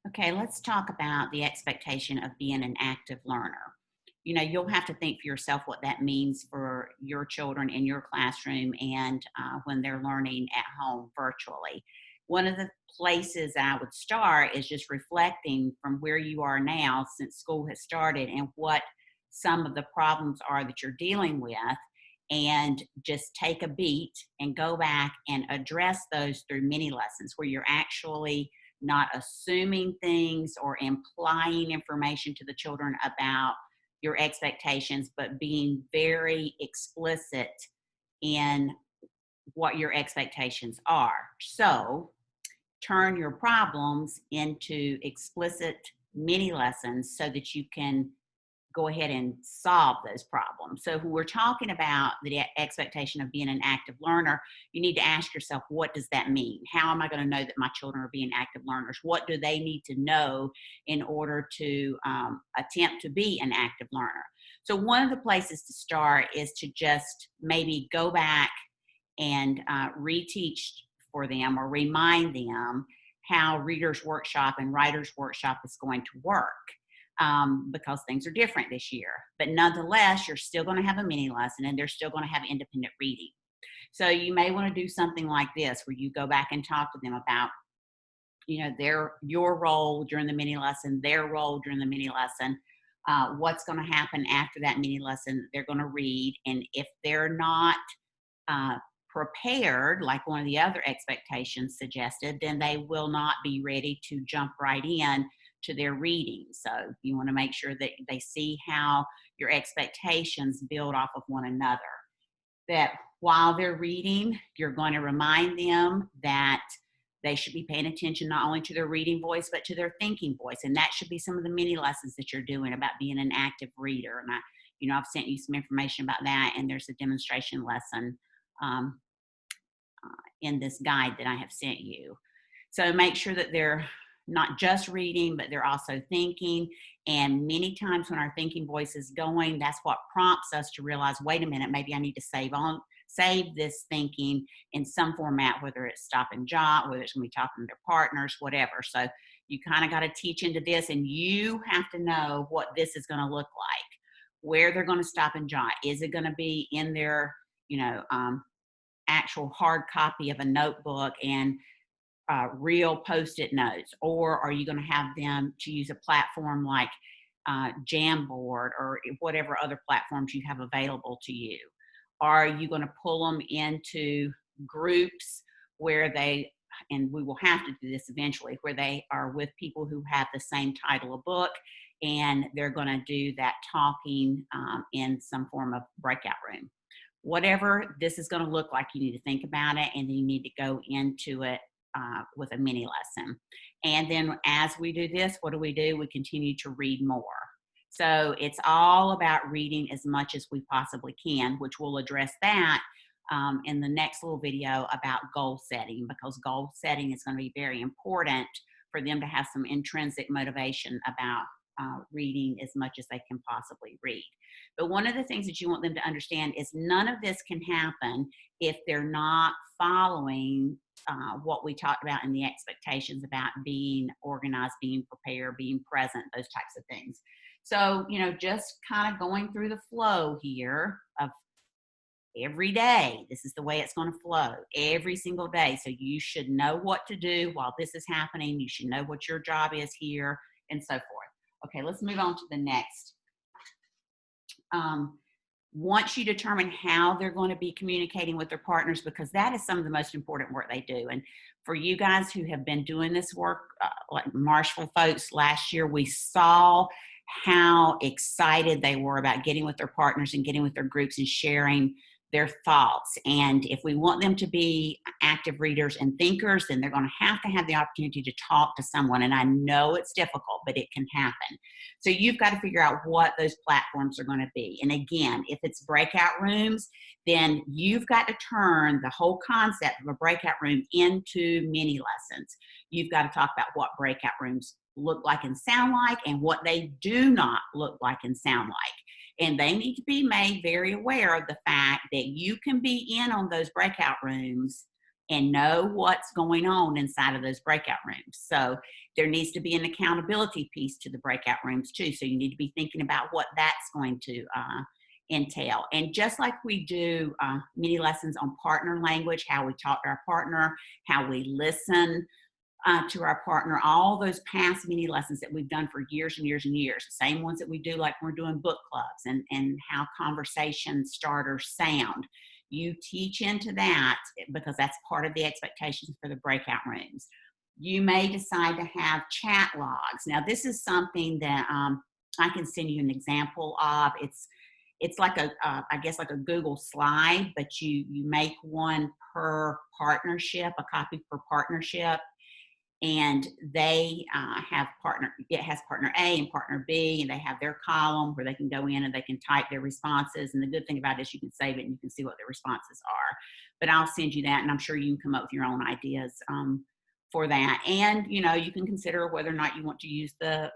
Okay, let's talk about the expectation of being an active learner. You'll have to think for yourself what that means for your children in your classroom and when they're learning at home virtually. One of the places I would start is just reflecting from where you are now since school has started and what some of the problems are that you're dealing with, and just take a beat and go back and address those through mini lessons where you're actually not assuming things or implying information to the children about your expectations, but being very explicit in what your expectations are. So turn your problems into explicit mini lessons so that you can go ahead and solve those problems. So when we're talking about the expectation of being an active learner, you need to ask yourself, what does that mean? How am I going to know that my children are being active learners? What do they need to know in order to attempt to be an active learner? So one of the places to start is to just maybe go back and reteach for them or remind them how Readers Workshop and Writers Workshop is going to work, because things are different this year. But nonetheless, you're still going to have a mini lesson and they're still going to have independent reading. So you may want to do something like this where you go back and talk to them about, your role during the mini lesson, their role during the mini lesson, what's going to happen after that mini lesson. They're going to read, and if they're not uh, prepared, like one of the other expectations suggested, then they will not be ready to jump right in to their reading. So you want to make sure that they see how your expectations build off of one another. That while they're reading, you're going to remind them that they should be paying attention not only to their reading voice, but to their thinking voice. And that should be some of the mini lessons that you're doing about being an active reader. And I've sent you some information about that, and there's a demonstration lesson um, in this guide that I have sent you. So make sure that they're not just reading, but they're also thinking. And many times when our thinking voice is going, that's what prompts us to realize, wait a minute, maybe I need to save this thinking in some format, whether it's stop and jot, whether it's going to be talking to their partners, whatever. So you kind of got to teach into this, and you have to know what this is going to look like, where they're going to stop and jot. Is it going to be in their, actual hard copy of a notebook and real post-it notes, or are you going to have them to use a platform like Jamboard or whatever other platforms you have available to you? Are you going to pull them into groups where they, and we will have to do this eventually, where they are with people who have the same title of book, and they're going to do that talking in some form of breakout room? Whatever this is going to look like, you need to think about it, and then you need to go into it with a mini lesson. And then as we do this, what do? We continue to read more. So it's all about reading as much as we possibly can, which we'll address that in the next little video about goal setting, because goal setting is going to be very important for them to have some intrinsic motivation about reading as much as they can possibly read. But one of the things that you want them to understand is none of this can happen if they're not following what we talked about in the expectations about being organized, being prepared, being present, those types of things. So, just kind of going through the flow here of every day. This is the way it's going to flow every single day. So you should know what to do while this is happening. You should know what your job is here, and so forth. Okay, let's move on to the next. Once you determine how they're going to be communicating with their partners, because that is some of the most important work they do. And for you guys who have been doing this work, like Marshall folks last year, we saw how excited they were about getting with their partners and getting with their groups and sharing their thoughts. And if we want them to be active readers and thinkers, then they're going to have the opportunity to talk to someone. And I know it's difficult, but it can happen. So you've got to figure out what those platforms are going to be. And again, if it's breakout rooms, then you've got to turn the whole concept of a breakout room into mini lessons. You've got to talk about what breakout rooms look like and sound like, and what they do not look like and sound like. And they need to be made very aware of the fact that you can be in on those breakout rooms and know what's going on inside of those breakout rooms. So there needs to be an accountability piece to the breakout rooms too. So you need to be thinking about what that's going to entail. And just like we do mini lessons on partner language, how we talk to our partner, how we listen to our partner, all those past mini lessons that we've done for years and years and years, the same ones that we do like when we're doing book clubs, and how conversation starters sound. You teach into that because that's part of the expectations for the breakout rooms. You may decide to have chat logs. Now, this is something that I can send you an example of. It's like I guess like a Google slide, but you make one per partnership, a copy per partnership, and they it has partner A and partner B, and they have their column where they can go in and they can type their responses. And the good thing about it is you can save it and you can see what their responses are. But I'll send you that, and I'm sure you can come up with your own ideas for that. And you can consider whether or not you want to use the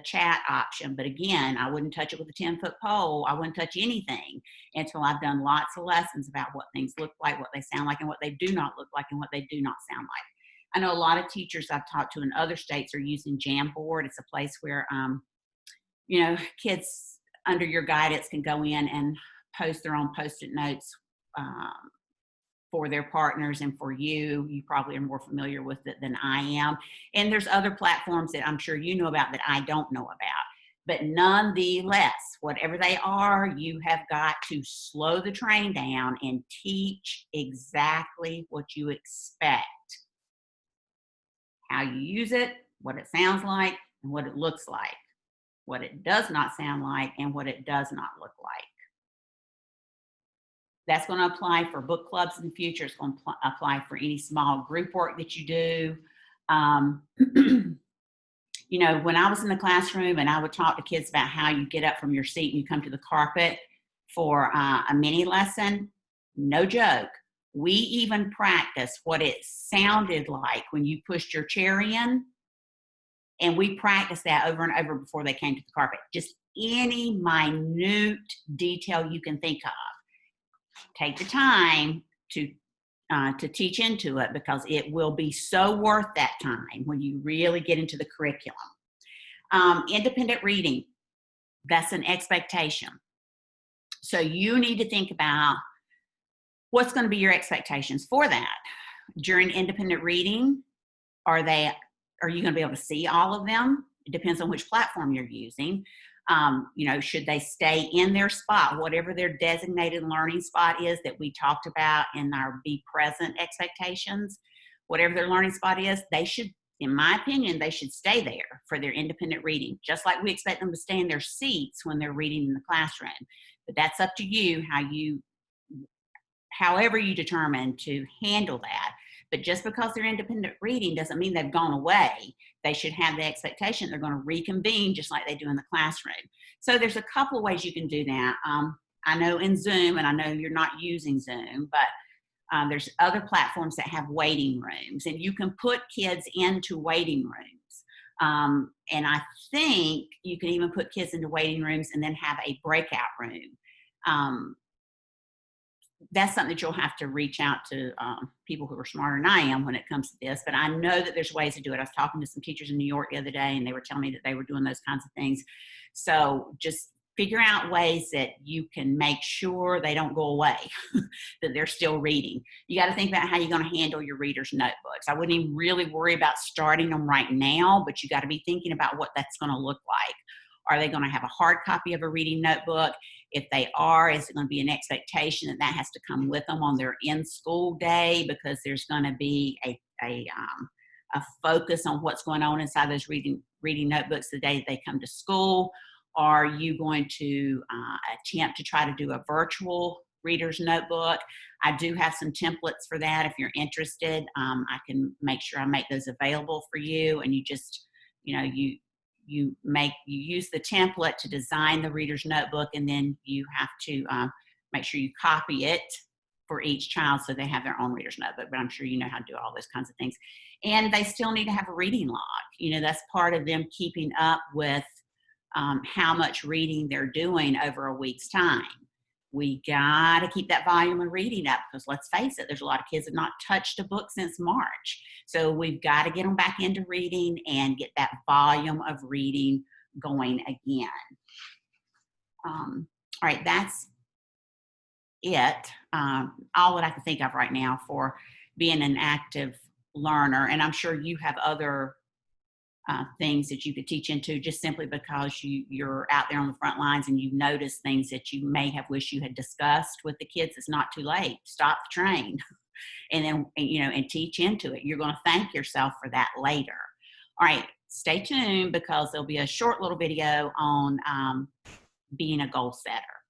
chat option. But again, I wouldn't touch it with a 10-foot pole. I wouldn't touch anything until I've done lots of lessons about what things look like, what they sound like, and what they do not look like, and what they do not sound like. I know a lot of teachers I've talked to in other states are using Jamboard. It's a place where, kids under your guidance can go in and post their own Post-it notes for their partners and for you. You probably are more familiar with it than I am. And there's other platforms that I'm sure you know about that I don't know about. But nonetheless, whatever they are, you have got to slow the train down and teach exactly what you expect. How you use it, what it sounds like, and what it looks like, what it does not sound like, and what it does not look like. That's going to apply for book clubs in the future. It's going to apply for any small group work that you do. When I was in the classroom and I would talk to kids about how you get up from your seat and you come to the carpet for a mini lesson, no joke. We even practiced what it sounded like when you pushed your chair in, and we practiced that over and over before they came to the carpet. Just any minute detail you can think of. Take the time to teach into it, because it will be so worth that time when you really get into the curriculum. Independent reading, that's an expectation. So you need to think about what's going to be your expectations for that. During independent reading, are you going to be able to see all of them? It depends on which platform you're using. Should they stay in their spot, whatever their designated learning spot is that we talked about in our Be Present expectations, whatever their learning spot is, they should, in my opinion, they should stay there for their independent reading, just like we expect them to stay in their seats when they're reading in the classroom. But that's up to you, however you determine to handle that. But just because they're independent reading doesn't mean they've gone away. They should have the expectation they're going to reconvene just like they do in the classroom. So there's a couple of ways you can do that. I know in Zoom, and I know you're not using Zoom, but there's other platforms that have waiting rooms, and you can put kids into waiting rooms. And I think you can even put kids into waiting rooms and then have a breakout room. That's something that you'll have to reach out to people who are smarter than I am when it comes to this. But I know that there's ways to do it. I was talking to some teachers in New York the other day, and they were telling me that they were doing those kinds of things. So just figure out ways that you can make sure they don't go away, that they're still reading. You got to think about how you're going to handle your readers' notebooks. I wouldn't even really worry about starting them right now, but you got to be thinking about what that's going to look like. Are they going to have a hard copy of a reading notebook? If they are, is it going to be an expectation that that has to come with them on their in-school day, because there's going to be a focus on what's going on inside those reading notebooks the day that they come to school? Are you going to attempt to try to do a virtual reader's notebook? I do have some templates for that. If you're interested, I can make sure I make those available for you, and you just, you use the template to design the reader's notebook, and then you have to make sure you copy it for each child so they have their own reader's notebook. But I'm sure you know how to do all those kinds of things. And they still need to have a reading log. That's part of them keeping up with how much reading they're doing over a week's time. We got to keep that volume of reading up because let's face it, there's a lot of kids that have not touched a book since March. So we've got to get them back into reading and get that volume of reading going again. All right, that's it. All that I can think of right now for being an active learner. And I'm sure you have other things that you could teach into just simply because you're out there on the front lines and you notice things that you may have wished you had discussed with the kids. It's not too late. Stop the train and then, and teach into it. You're going to thank yourself for that later. All right, stay tuned because there'll be a short little video on being a goal setter.